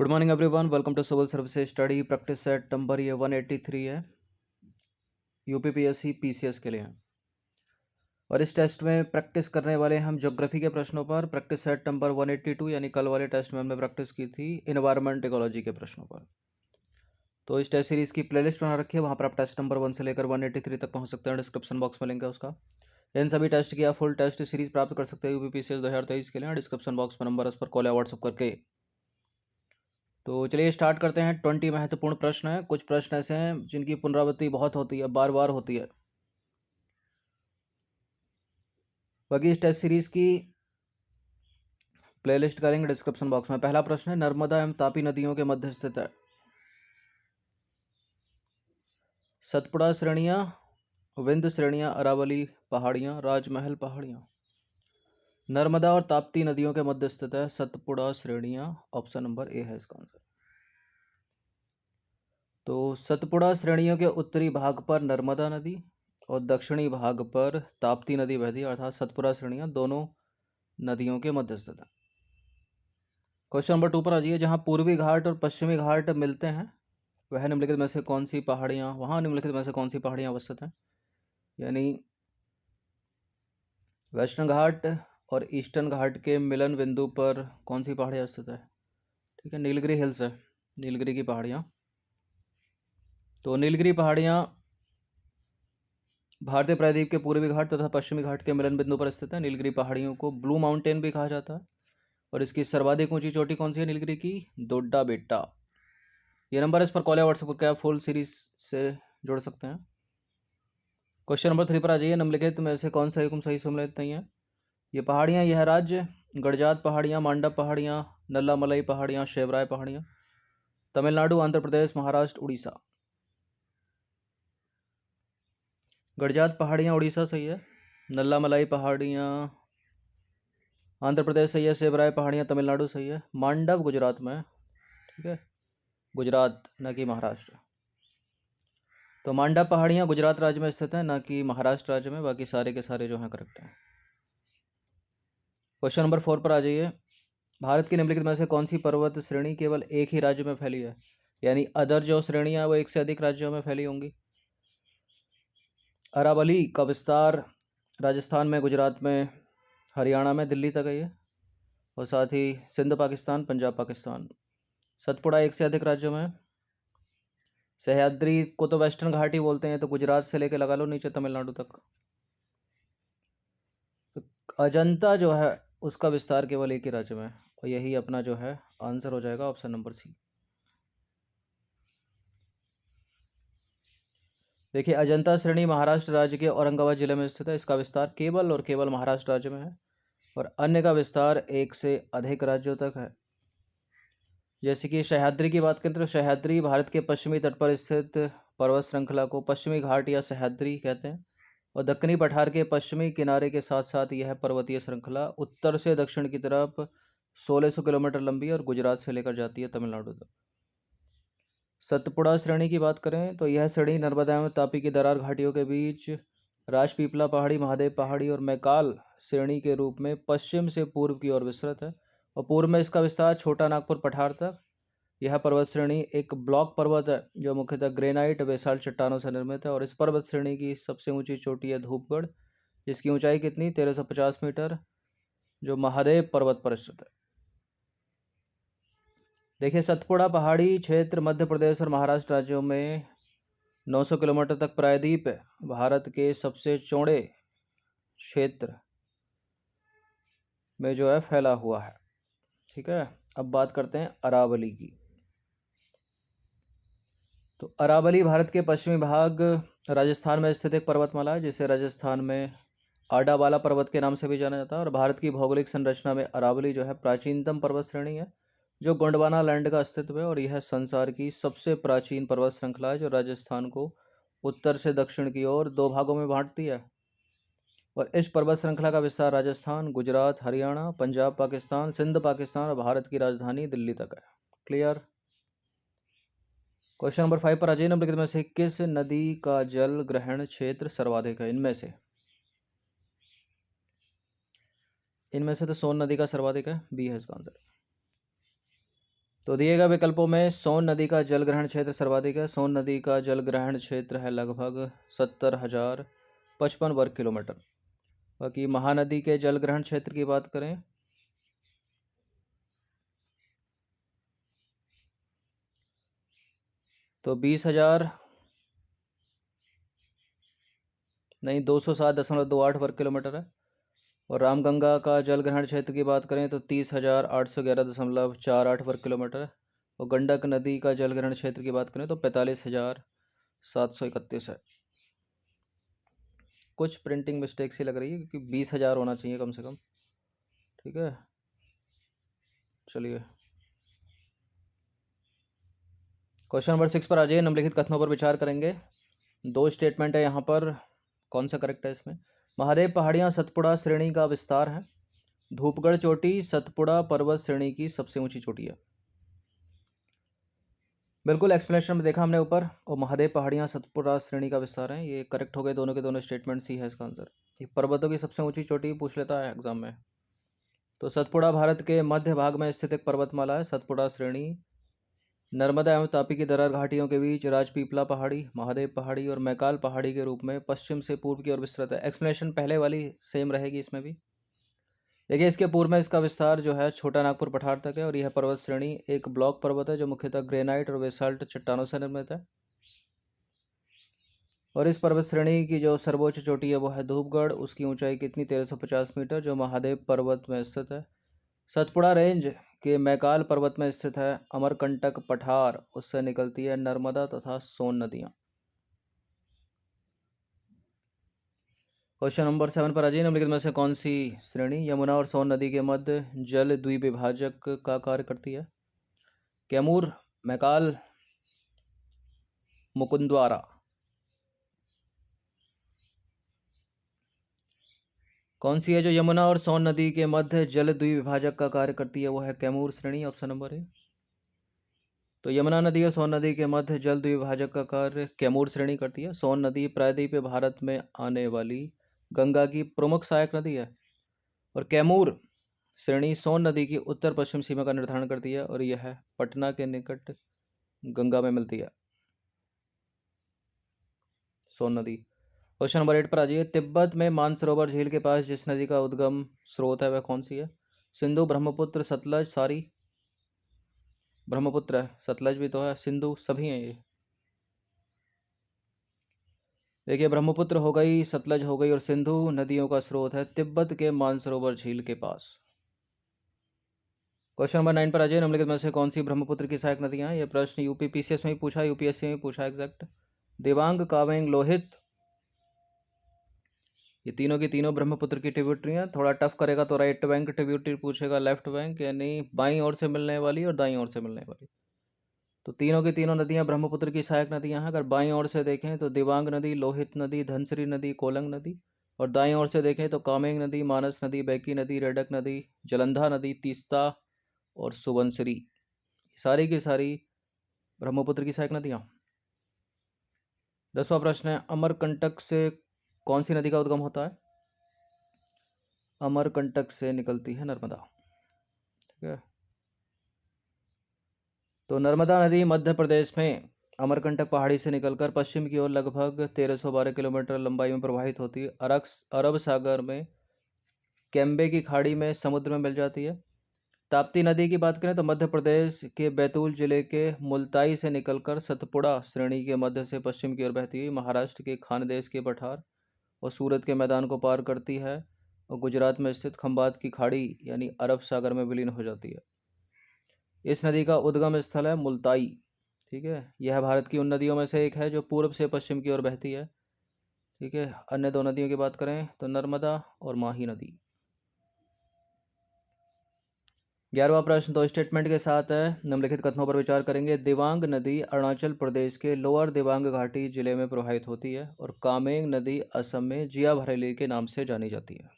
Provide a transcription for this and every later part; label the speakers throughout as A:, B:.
A: Good morning everyone, welcome to civil services study practice set number ये 183 है। UPPSC PCS के लिए है और इस टेस्ट में प्रैक्टिस करने वाले हम ज्योग्राफी के प्रश्नों पर। प्रैक्टिस सेट नंबर 182 यानी कल वाले टेस्ट में हमने प्रैक्टिस की थी इन्वायरमेंट इकोलॉजी के प्रश्नों पर। तो इस टेस्ट सीरीज़ की प्लेलिस्ट बना रखी है, वहाँ पर आप टेस्ट नंबर 1 से लेकर 183 तक पहुँच सकते हैं। डिस्क्रिप्शन बॉक्स में लिंक है उसका। इन सभी टेस्ट की आप फुल टेस्ट सीरीज प्राप्त कर सकते हैं यूपीपीसीएस 2023 के लिए। डिस्क्रिप्शन बॉक्स में नंबर, उस पर कॉल या व्हाट्सअप करके। तो चलिए स्टार्ट करते हैं। 20 महत्वपूर्ण प्रश्न हैं। कुछ प्रश्न ऐसे हैं जिनकी पुनरावृत्ति बहुत होती है, बार बार होती है। बाकी इस टेस्ट सीरीज की प्लेलिस्ट करेंगे डिस्क्रिप्शन बॉक्स में। पहला प्रश्न है, नर्मदा एवं तापी नदियों के मध्य स्थित है सतपुड़ा श्रेणियां, विंध्य श्रेणियां, अरावली पहाड़ियां, राजमहल पहाड़ियां। नर्मदा और ताप्ती नदियों के मध्य स्थित है सतपुड़ा श्रेणियां। ऑप्शन नंबर ए है इसका आंसर। तो सतपुड़ा श्रेणियों के उत्तरी भाग पर नर्मदा नदी और दक्षिणी भाग पर ताप्ती नदी बहती है, अर्थात सतपुड़ा श्रेणियां दोनों नदियों के मध्य स्थित है। क्वेश्चन नंबर 2 पर आ जाइए। जहां पूर्वी घाट और पश्चिमी घाट मिलते हैं वह निम्नलिखित में से कौन सी पहाड़ियां वहां निम्नलिखित में से कौन सी पहाड़ियां अवस्थित हैं? यानी वेस्टर्न घाट और ईस्टर्न घाट के मिलन बिंदु पर कौन सी पहाड़ियां स्थित है? ठीक है, नीलगिरी हिल्स है, नीलगिरी की पहाड़ियां। तो नीलगिरी पहाड़ियां भारतीय प्रायद्वीप के पूर्वी घाट तथा पश्चिमी घाट के मिलन बिंदु पर स्थित है। नीलगिरी पहाड़ियों को ब्लू माउंटेन भी कहा जाता है और इसकी सर्वाधिक ऊंची चोटी कौन सी है नीलगिरी की? दोड्डा बेट्टा। ये नंबर इस पर कॉल या व्हाट्सएप करके आप फुल सीरीज से जुड़ सकते हैं। क्वेश्चन नंबर 3 पर आ जाइए। निम्नलिखित में से कौन सा हुक्म सही सम्मिलित नहीं है? ये पहाड़ियाँ, यह राज्य, गड़जात पहाड़ियाँ, मांडव पहाड़ियाँ, नल्लामलई पहाड़ियाँ, शेवराय पहाड़ियाँ। तमिलनाडु, आंध्र प्रदेश, महाराष्ट्र, उड़ीसा। गड़जात पहाड़ियाँ उड़ीसा सही है, नल्लामलई पहाड़ियाँ आंध्र प्रदेश सही है, शेवराय पहाड़ियाँ तमिलनाडु सही है, मांडव गुजरात में है। ठीक है, गुजरात न कि महाराष्ट्र। तो मांडव पहाड़ियाँ गुजरात राज्य में स्थित है, न कि महाराष्ट्र राज्य में। बाकी सारे के सारे जो हैं करेक्ट हैं। क्वेश्चन नंबर 4 पर आ जाइए। भारत की निम्नलिखित में से कौन सी पर्वत श्रेणी केवल एक ही राज्य में फैली है? यानी अदर जो श्रेणियाँ वो एक से अधिक राज्यों में फैली होंगी। अरावली का विस्तार राजस्थान में, गुजरात में, हरियाणा में, दिल्ली तक है ये, और साथ ही सिंध पाकिस्तान, पंजाब पाकिस्तान। सतपुड़ा एक से अधिक राज्यों में। सह्याद्री को तो वेस्टर्न घाट ही बोलते हैं, तो गुजरात से लेके लगा लो नीचे तमिलनाडु तक। तो अजंता जो है उसका विस्तार केवल एक ही राज्य में, और यही अपना जो है आंसर हो जाएगा, ऑप्शन नंबर सी। देखिए, अजंता श्रेणी महाराष्ट्र राज्य के औरंगाबाद जिले में स्थित है। इसका विस्तार केवल और केवल महाराष्ट्र राज्य में है और अन्य का विस्तार एक से अधिक राज्यों तक है। जैसे कि सह्याद्री की बात करें तो सह्याद्री भारत के पश्चिमी तट पर स्थित पर्वत श्रृंखला को पश्चिमी घाट या सह्याद्री कहते हैं और दक्कनी पठार के पश्चिमी किनारे के साथ साथ यह पर्वतीय श्रृंखला उत्तर से दक्षिण की तरफ 1600 किलोमीटर लंबी और गुजरात से लेकर जाती है तमिलनाडु तक। सतपुड़ा श्रेणी की बात करें तो यह श्रेणी नर्मदा एवं तापी की दरार घाटियों के बीच राजपीपला पहाड़ी, महादेव पहाड़ी और मैकाल श्रेणी के रूप में पश्चिम से पूर्व की ओर विस्तृत है और पूर्व में इसका विस्तार छोटा नागपुर पठार तक। यह पर्वत श्रेणी एक ब्लॉक पर्वत है जो मुख्यतः ग्रेनाइट बेसाल्ट चट्टानों से निर्मित है और इस पर्वत श्रेणी की सबसे ऊंची चोटी है धूपगढ़, जिसकी ऊंचाई कितनी 1350 मीटर, जो महादेव पर्वत पर स्थित है। देखिए, सतपुड़ा पहाड़ी क्षेत्र मध्य प्रदेश और महाराष्ट्र राज्यों में 900 किलोमीटर तक प्रायद्वीप भारत के सबसे चौड़े क्षेत्र में जो है फैला हुआ है। ठीक है, अब बात करते हैं अरावली की। तो अरावली भारत के पश्चिमी भाग राजस्थान में स्थित एक पर्वतमाला है जिसे राजस्थान में आडावाला पर्वत के नाम से भी जाना जाता है और भारत की भौगोलिक संरचना में अरावली जो है प्राचीनतम पर्वत श्रेणी है जो गोंडवाना लैंड का अस्तित्व है और यह संसार की सबसे प्राचीन पर्वत श्रृंखला है जो राजस्थान को उत्तर से दक्षिण की ओर दो भागों में बांटती है और इस पर्वत श्रृंखला का विस्तार राजस्थान, गुजरात, हरियाणा, पंजाब पाकिस्तान, सिंध पाकिस्तान और भारत की राजधानी दिल्ली तक है। क्लियर। क्वेश्चन नंबर 5 पर आ जाइए। निम्नलिखित में से किस नदी का जल ग्रहण क्षेत्र सर्वाधिक है? इनमें से तो सोन नदी का सर्वाधिक है, बी है इसका आंसर। तो दिए गए विकल्पों में सोन नदी का जल ग्रहण क्षेत्र सर्वाधिक है। सोन नदी का जल ग्रहण क्षेत्र है लगभग 70,055 वर्ग किलोमीटर। बाकी महानदी के जल ग्रहण क्षेत्र की बात करें तो 207.28 वर्ग किलोमीटर है। और रामगंगा का जल ग्रहण क्षेत्र की बात करें तो 30,811.48 वर्ग किलोमीटर है। और गंडक नदी का जल ग्रहण क्षेत्र की बात करें तो 45,731 है। कुछ प्रिंटिंग मिस्टेक सी लग रही है क्योंकि 20,000 होना चाहिए कम से कम। ठीक है, चलिए क्वेश्चन नंबर 6 पर आ जाइए। निम्नलिखित कथनों पर विचार करेंगे। 2 स्टेटमेंट है यहाँ पर, कौन सा करेक्ट है इसमें? महादेव पहाड़ियाँ सतपुड़ा श्रेणी का विस्तार है। धूपगढ़ चोटी सतपुड़ा पर्वत श्रेणी की सबसे ऊंची चोटी है। बिल्कुल एक्सप्लेनेशन में देखा हमने ऊपर, और महादेव पहाड़ियाँ सतपुड़ा श्रेणी का विस्तार है, ये करेक्ट हो गए। दोनों के दोनों स्टेटमेंट्स ही है इसका आंसर। ये पर्वतों की सबसे ऊंची चोटी पूछ लेता है एग्जाम में। तो सतपुड़ा भारत के मध्य भाग में स्थित एक पर्वतमाला है। सतपुड़ा श्रेणी नर्मदा एवं तापी की दरार घाटियों के बीच राजपीपला पहाड़ी, महादेव पहाड़ी और मैकाल पहाड़ी के रूप में पश्चिम से पूर्व की ओर विस्तृत है। एक्सप्लेनेशन पहले वाली सेम रहेगी इसमें भी। देखिए इसके पूर्व में इसका विस्तार जो है छोटा नागपुर पठार तक है। और यह पर्वत श्रेणी एक ब्लॉक पर्वत है जो मुख्यतः ग्रेनाइट और बेसाल्ट चट्टानों से निर्मित है। और इस पर्वत श्रेणी की जो सर्वोच्च चोटी है वो है धूपगढ़। उसकी ऊंचाई कितनी? 1350 मीटर, जो महादेव पर्वत में स्थित है। सतपुड़ा रेंज के मैकाल पर्वत में स्थित है अमरकंटक पठार, उससे निकलती है नर्मदा तथा सोन नदियाँ। क्वेश्चन नंबर 7 पर आ जाइए। निम्नलिखित में से कौन सी श्रेणी यमुना और सोन नदी के मध्य जल द्विविभाजक का कार्य करती है? कैमूर, मैकाल, मुकुंदवारा। कौन सी है जो यमुना और सोन नदी के मध्य जल द्विविभाजक का कार्य करती है? वो है कैमूर श्रेणी, ऑप्शन नंबर ए। तो यमुना नदी और सोन नदी के मध्य जल द्विविभाजक का कार्य कैमूर श्रेणी करती है। सोन नदी प्रायद्वीप भारत में आने वाली गंगा की प्रमुख सहायक नदी है। और कैमूर श्रेणी सोन नदी की उत्तर पश्चिम सीमा का निर्धारण करती है और यह पटना के निकट गंगा में मिलती है, सोन नदी। क्वेश्चन नंबर 8 पर आ जाइए। तिब्बत में मानसरोवर झील के पास जिस नदी का उद्गम स्रोत है वह कौन सी है? सिंधु, ब्रह्मपुत्र, सतलज, सारी। ब्रह्मपुत्र है, सतलज भी तो है, सिंधु, सभी हैं ये। देखिए ब्रह्मपुत्र हो गई, सतलज हो गई और सिंधु नदियों का स्रोत है तिब्बत के मानसरोवर झील के पास। क्वेश्चन नंबर 9 पर आ जाइए। निम्नलिखित में से कौन सी ब्रह्मपुत्र की सहायक नदियां हैं? यह प्रश्न यूपी पीसीएस में भी पूछा, यूपीएससी में भी पूछा एग्जैक्ट। दिबांग, कावेंग, लोहित, ये तीनों की तीनों ब्रह्मपुत्र की ट्रिब्यूटरी हैं। थोड़ा टफ करेगा तो राइट बैंक ट्रिब्यूटरी पूछेगा, लेफ्ट बैंक यानी बाईं ओर से मिलने वाली और दाईं ओर से मिलने वाली। तो तीनों की तीनों नदियां ब्रह्मपुत्र की सहायक नदियां हैं। अगर बाईं ओर से देखें तो दिबांग नदी, लोहित नदी, धनसिरी नदी, कोलंग नदी। और दाईं ओर से देखें तो कामेंग नदी, मानस नदी, बैकी नदी, रेडक नदी, जलंधा नदी, तीस्ता और सुबनसिरी, सारी की सारी ब्रह्मपुत्र की सहायक नदियां। 10वां प्रश्न है, अमरकंटक से कौन सी नदी का उद्गम होता है? अमरकंटक से निकलती है नर्मदा। ठीक है, तो नर्मदा नदी मध्य प्रदेश में अमरकंटक पहाड़ी से निकलकर पश्चिम की ओर लगभग 1312 किलोमीटर लंबाई में प्रवाहित होती है। अरब सागर में कैम्बे की खाड़ी में समुद्र में मिल जाती है। ताप्ती नदी की बात करें तो मध्य प्रदेश के बैतूल जिले के मुल्ताई से निकलकर सतपुड़ा श्रेणी के मध्य से पश्चिम की ओर बहती हुई महाराष्ट्र के खानदेश के पठार और सूरत के मैदान को पार करती है और गुजरात में स्थित खंबात की खाड़ी यानी अरब सागर में विलीन हो जाती है। इस नदी का उद्गम स्थल है मुल्ताई। ठीक है, यह भारत की उन नदियों में से एक है जो पूर्व से पश्चिम की ओर बहती है। ठीक है, अन्य दो नदियों की बात करें तो नर्मदा और माही नदी। 11वां प्रश्न दो स्टेटमेंट के साथ है। निम्नलिखित कथनों पर विचार करेंगे। दिबांग नदी अरुणाचल प्रदेश के लोअर दिबांग घाटी जिले में प्रवाहित होती है और कामेंग नदी असम में जिया भरेली के नाम से जानी जाती है।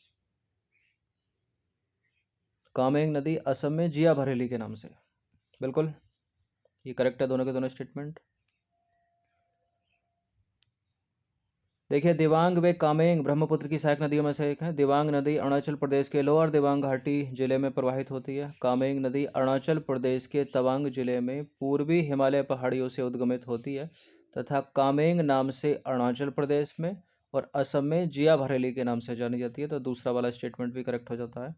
A: कामेंग नदी असम में जिया भरेली के नाम से, बिल्कुल ये करेक्ट है दोनों के दोनों स्टेटमेंट। देखिए दिबांग व कामेंग ब्रह्मपुत्र की सहायक नदियों में से एक है। दिबांग नदी अरुणाचल प्रदेश के लोअर दिबांग घाटी जिले में प्रवाहित होती है। कामेंग नदी अरुणाचल प्रदेश के तवांग जिले में पूर्वी हिमालय पहाड़ियों से उद्गमित होती है तथा कामेंग नाम से अरुणाचल प्रदेश में और असम में जिया भरेली के नाम से जानी जाती है। तो दूसरा वाला स्टेटमेंट भी करेक्ट हो जाता है।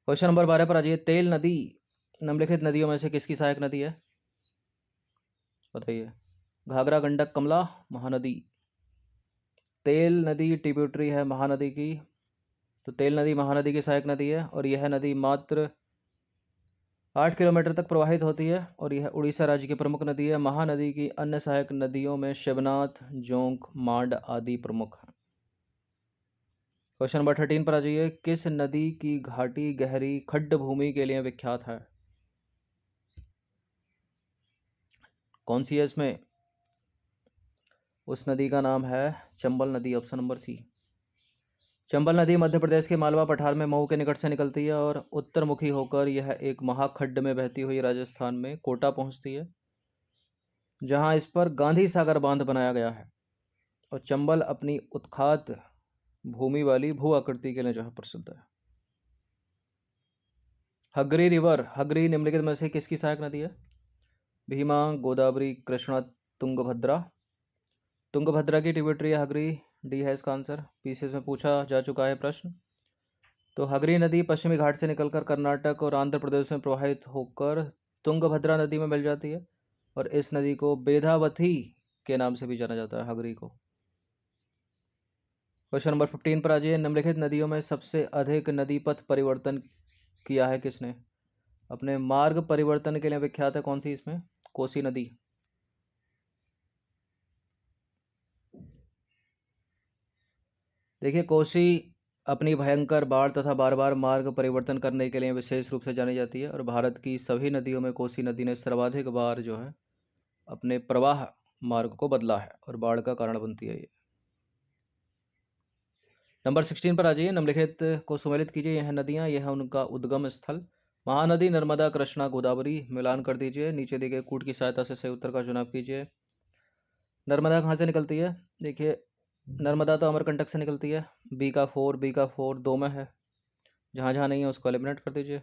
A: क्वेश्चन नंबर 12 पर आ जाइए। तेल नदी निम्नलिखित नदियों में से किसकी सहायक नदी है? बताइए। घाघरा, गंडक, कमला, महानदी। तेल नदी ट्रिब्यूटरी है महानदी की। तो तेल नदी महानदी की सहायक नदी है और यह नदी मात्र 8 किलोमीटर तक प्रवाहित होती है और यह उड़ीसा राज्य की प्रमुख नदी है। महानदी की अन्य सहायक नदियों में शिवनाथ, जोंक, मांड आदि प्रमुख हैं। क्वेश्चन नंबर 13 पर आ जाइए। किस नदी की घाटी गहरी खड्ड भूमि के लिए विख्यात है? कौन सी है इसमें? उस नदी का नाम है चंबल नदी, ऑप्शन नंबर सी। चंबल नदी मध्य प्रदेश के मालवा पठार में मऊ के निकट से निकलती है और उत्तरमुखी होकर यह एक महाखड्ड में बहती हुई राजस्थान में कोटा पहुंचती है, जहां इस पर गांधी सागर बांध बनाया गया है। और चंबल अपनी उत्खात भूमि वाली भू आकृति के लिए जो है प्रसिद्ध है। हगरी रिवर, हगरी निम्नलिखित में से किसकी सहायक नदी है? भीमा, गोदावरी, कृष्णा, तुंगभद्रा। तुंगभद्रा की ट्रिब्यूटरी है हगरी, डी है इसका आंसर। पीसीएस में पूछा जा चुका है प्रश्न। तो हगरी नदी पश्चिमी घाट से निकलकर कर्नाटक और आंध्र प्रदेश में प्रवाहित होकर तुंगभद्रा नदी में मिल जाती है और इस नदी को बेधावथी के नाम से भी जाना जाता है, हगरी को। क्वेश्चन नंबर 15 पर आ जाइए। निम्नलिखित नदियों में सबसे अधिक नदी पथ परिवर्तन किया है किसने? अपने मार्ग परिवर्तन के लिए विख्यात है कौन सी इसमें? कोसी नदी। देखिए कोसी अपनी भयंकर बाढ़ तथा बार बार मार्ग परिवर्तन करने के लिए विशेष रूप से जानी जाती है और भारत की सभी नदियों में कोसी नदी ने सर्वाधिक बार जो है अपने प्रवाह मार्ग को बदला है और बाढ़ का कारण बनती है ये। नंबर 16 पर आ जाइए। निम्नलिखित को सुमेलित कीजिए। यह नदियाँ, यह उनका उद्गम स्थल। महानदी, नर्मदा, कृष्णा, गोदावरी। मिलान कर दीजिए। नीचे दिए गए कूट की सहायता से सही उत्तर का चुनाव कीजिए। नर्मदा कहाँ से निकलती है? देखिए नर्मदा तो अमरकंटक से निकलती है। बी का 4 दो में है, जहाँ जहाँ नहीं है उसको एलिमिनेट कर दीजिए।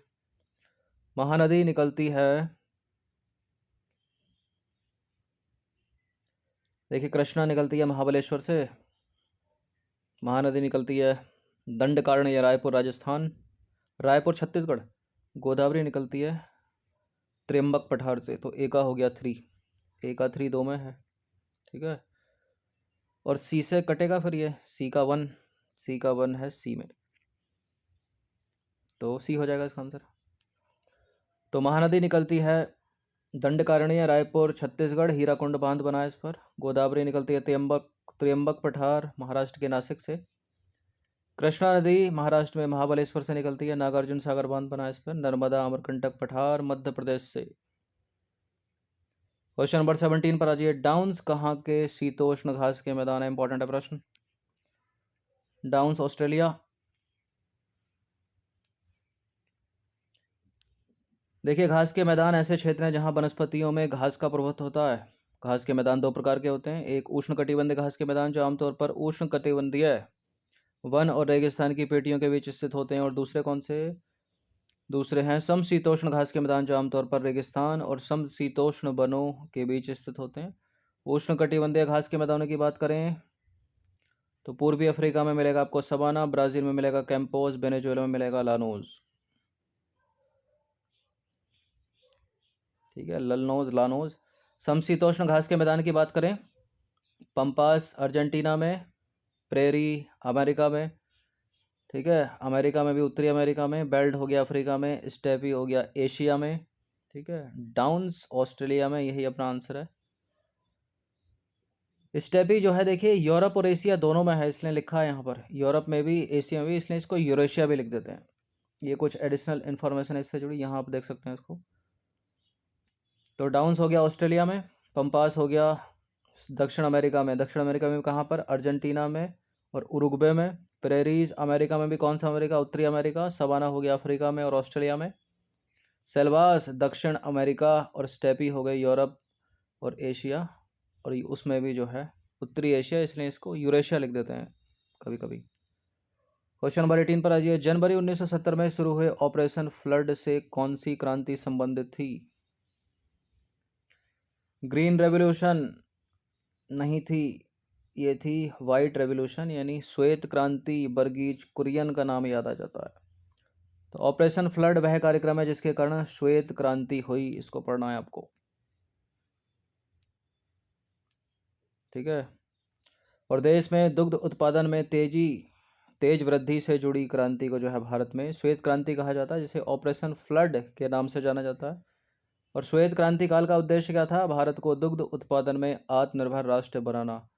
A: महानदी निकलती है, देखिए कृष्णा निकलती है महाबलेश्वर से। महानदी निकलती है दंडकारण्य या रायपुर राजस्थान, रायपुर छत्तीसगढ़। गोदावरी निकलती है त्र्यंबक पठार से। तो ए का हो गया 3, ए का 3 दो में है, ठीक है। और सी से कटेगा फिर ये, सी का 1, सी का 1 है सी में, तो सी हो जाएगा इसका आंसर। तो महानदी निकलती है दंडकारण्य रायपुर छत्तीसगढ़, हीराकुंड बांध बना है इस पर। गोदावरी निकलती है त्र्यंबक पठार महाराष्ट्र के नासिक से। कृष्णा नदी महाराष्ट्र में महाबलेश्वर से निकलती है, नागार्जुन सागर बांध बना है इस पर। नर्मदा अमरकंटक पठार मध्य प्रदेश से। क्वेश्चन नंबर 17 पर आ जाइए। डाउन्स कहाँ के शीतोष्ण घास के मैदान है? इंपॉर्टेंट है प्रश्न। Downs Australia. देखिए घास के मैदान ऐसे क्षेत्र हैं जहां वनस्पतियों में घास का प्रभुत्व होता है। घास के मैदान दो प्रकार के होते हैं। एक उष्णकटिबंधीय घास के मैदान जो आमतौर पर उष्णकटिबंधीय वन और रेगिस्तान की पेटियों के बीच स्थित होते हैं, और दूसरे कौन से? दूसरे हैं समशीतोष्ण घास के मैदान जो आमतौर पर रेगिस्तान और समशीतोष्ण वनों के बीच स्थित होते हैं। उष्णकटिबंधीय घास के मैदानों की बात करें तो पूर्वी अफ्रीका में मिलेगा आपको सवाना, ब्राज़ील में मिलेगा कैंपोस, वेनेजुएला में मिलेगा लानोज, ठीक है, ललनोज, लानोज। समशीतोष्ण घास के मैदान की बात करें, पंपास अर्जेंटीना में, प्रेरी अमेरिका में, ठीक है, अमेरिका में भी, उत्तरी अमेरिका में, बेल्ट हो गया अफ्रीका में, स्टेपी हो गया एशिया में, ठीक है, डाउन्स ऑस्ट्रेलिया में, यही अपना आंसर है। स्टेपी जो है देखिए यूरोप और एशिया दोनों में है, इसलिए लिखा है यहाँ पर यूरोप में भी एशिया में भी, इसलिए इसको यूरेशिया भी लिख देते हैं। ये कुछ एडिशनल इन्फॉर्मेशन है इससे जुड़ी, यहाँ आप देख सकते हैं इसको। तो डाउन्स हो गया ऑस्ट्रेलिया में, पंपास हो गया दक्षिण अमेरिका में। दक्षिण अमेरिका में कहाँ पर? अर्जेंटीना में और उरुग्वे में। प्रेरीज अमेरिका में भी, कौन सा अमेरिका? उत्तरी अमेरिका। सवाना हो गया अफ्रीका में और ऑस्ट्रेलिया में। सेल्वास दक्षिण अमेरिका और स्टेपी हो गई यूरोप और एशिया। और उसमें भी जो है उत्तरी एशिया, इसलिए इसको यूरेशिया लिख देते हैं कभी कभी। क्वेश्चन नंबर 18 पर आ जाइए। जनवरी 1970 में शुरू हुए ऑपरेशन फ्लड से कौन सी क्रांति संबंधित थी? ग्रीन रेवोल्यूशन नहीं थी, ये थी वाइट रेवोल्यूशन यानी श्वेत क्रांति। वर्गीज कुरियन का नाम याद आ जाता है। तो ऑपरेशन फ्लड वह कार्यक्रम है जिसके कारण श्वेत क्रांति हुई, इसको पढ़ना है आपको, ठीक है। और देश में दुग्ध उत्पादन में तेज वृद्धि से जुड़ी क्रांति को जो है भारत में श्वेत क्रांति कहा जाता है, जिसे ऑपरेशन फ्लड के नाम से जाना जाता है। और श्वेत क्रांति काल का उद्देश्य क्या था? भारत को दुग्ध उत्पादन में आत्मनिर्भर राष्ट्र बनाना।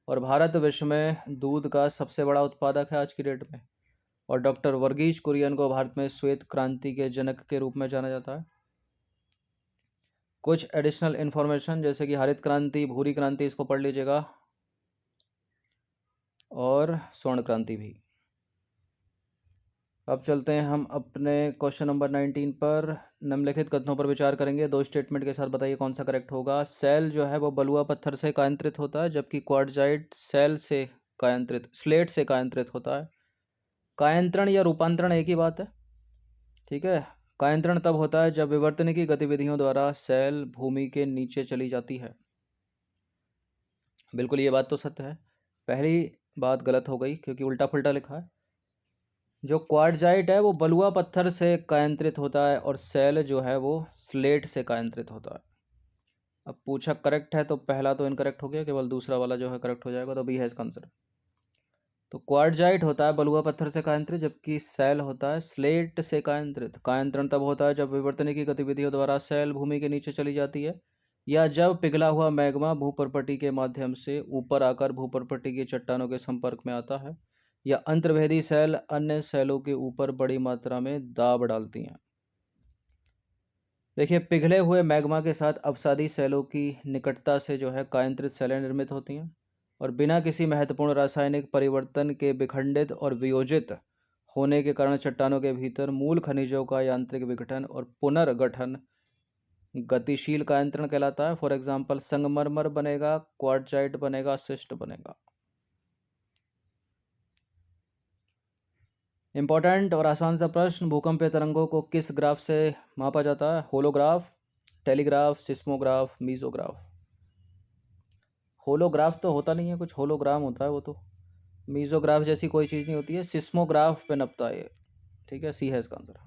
A: और भारत विश्व में दूध का सबसे बड़ा उत्पादक है आज की डेट में। और डॉक्टर वर्गीज कुरियन को भारत में श्वेत क्रांति के जनक के रूप में जाना जाता है। कुछ एडिशनल इन्फॉर्मेशन जैसे कि हरित क्रांति, भूरी क्रांति, इसको पढ़ लीजिएगा, और स्वर्ण क्रांति भी। अब चलते हैं हम अपने क्वेश्चन नंबर 19 पर। निम्नलिखित कथनों पर विचार करेंगे, दो स्टेटमेंट के साथ बताइए कौन सा करेक्ट होगा। सेल जो है वो बलुआ पत्थर से कायांतरित होता है, जबकि क्वार्टजाइट स्लेट से कायांतरित होता है। कायांतरण या रूपांतरण एक ही बात है, ठीक है। कायांतरण तब होता है जब विवर्तन की गतिविधियों द्वारा सेल भूमि के नीचे चली जाती है। बिल्कुल, ये बात तो सत्य है। पहली बात गलत हो गई क्योंकि उल्टा पुल्टा लिखा है। जो क्वार्टजाइट है वो बलुआ पत्थर से कायांतरित होता है और सेल जो है वो स्लेट से कायांतरित होता है। अब पूछा करेक्ट है तो पहला तो इनकरेक्ट हो गया, केवल दूसरा वाला जो है करेक्ट हो जाएगा, तो बी है इसका आंसर। तो क्वार्टजाइट होता है बलुआ पत्थर से कायांतरित, जबकि सेल होता है स्लेट से कायांतरित। कायांतरण तब होता है जब विवर्तन की गतिविधियों द्वारा सेल भूमि के नीचे चली जाती है, या जब पिघला हुआ मैग्मा भूपर्पटी के माध्यम से ऊपर आकर भूपर्पटी की चट्टानों के संपर्क में आता है, या अंतर्वेदी सेल अन्य सेलों के ऊपर बड़ी मात्रा में दाब डालती हैं। देखिए, पिघले हुए मैग्मा के साथ अवसादी सेलों की निकटता से जो है कायांतरित सेलें निर्मित होती हैं, और बिना किसी महत्वपूर्ण रासायनिक परिवर्तन के विखंडित और वियोजित होने के कारण चट्टानों के भीतर मूल खनिजों का यांत्रिक विघटन और पुनर्गठन गतिशील कायांतरण कहलाता है। फॉर एग्जाम्पल, संगमरमर बनेगा, क्वार्टजाइट बनेगा, शिस्ट बनेगा। इंपॉर्टेंट और आसान सा प्रश्न, भूकंपीय तरंगों को किस ग्राफ से मापा जाता है? होलोग्राफ, टेलीग्राफ, सिस्मोग्राफ, मीजोग्राफ। होलोग्राफ तो होता नहीं है कुछ, होलोग्राम होता है वो तो। मीजोग्राफ जैसी कोई चीज़ नहीं होती है, सिस्मोग्राफ पे नपता है ये, ठीक है। सी है इसका आंसर।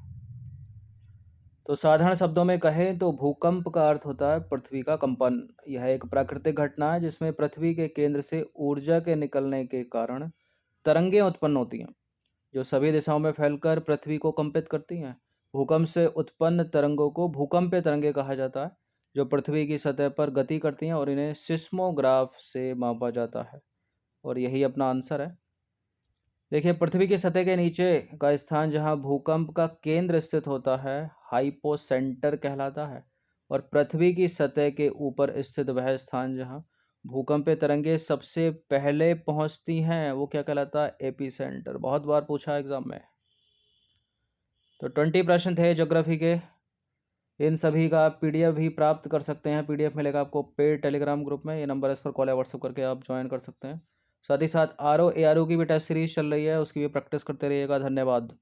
A: तो साधारण शब्दों में कहें तो भूकंप का अर्थ होता है पृथ्वी का कंपन। यह एक प्राकृतिक घटना है जिसमें पृथ्वी के केंद्र से ऊर्जा के निकलने के कारण तरंगें उत्पन्न होती हैं, जो सभी दिशाओं में फैलकर पृथ्वी को कंपित करती हैं। भूकंप से उत्पन्न तरंगों को भूकंपीय तरंगें कहा जाता है, जो पृथ्वी की सतह पर गति करती हैं, और इन्हें सिस्मोग्राफ से मापा जाता है। और यही अपना आंसर है। देखिए, पृथ्वी की सतह के नीचे का स्थान जहां भूकंप का केंद्र स्थित होता है हाइपोसेंटर कहलाता है, और पृथ्वी की सतह के ऊपर स्थित वह स्थान जहां भूकंपीय तरंगे सबसे पहले पहुंचती हैं वो क्या कहलाता है? एपीसेंटर। बहुत बार पूछा एग्जाम में। तो 20 प्रश्न थे ज्योग्राफी के। इन सभी का आप पीडीएफ भी प्राप्त कर सकते हैं। पीडीएफ मिलेगा आपको पेड टेलीग्राम ग्रुप में, ये नंबर इस पर कॉल या व्हाट्सअप करके आप ज्वाइन कर सकते हैं। साथ ही साथ आरओ एआरओ की भी टेस्ट सीरीज चल रही है, उसकी भी प्रैक्टिस करते रहिएगा। धन्यवाद।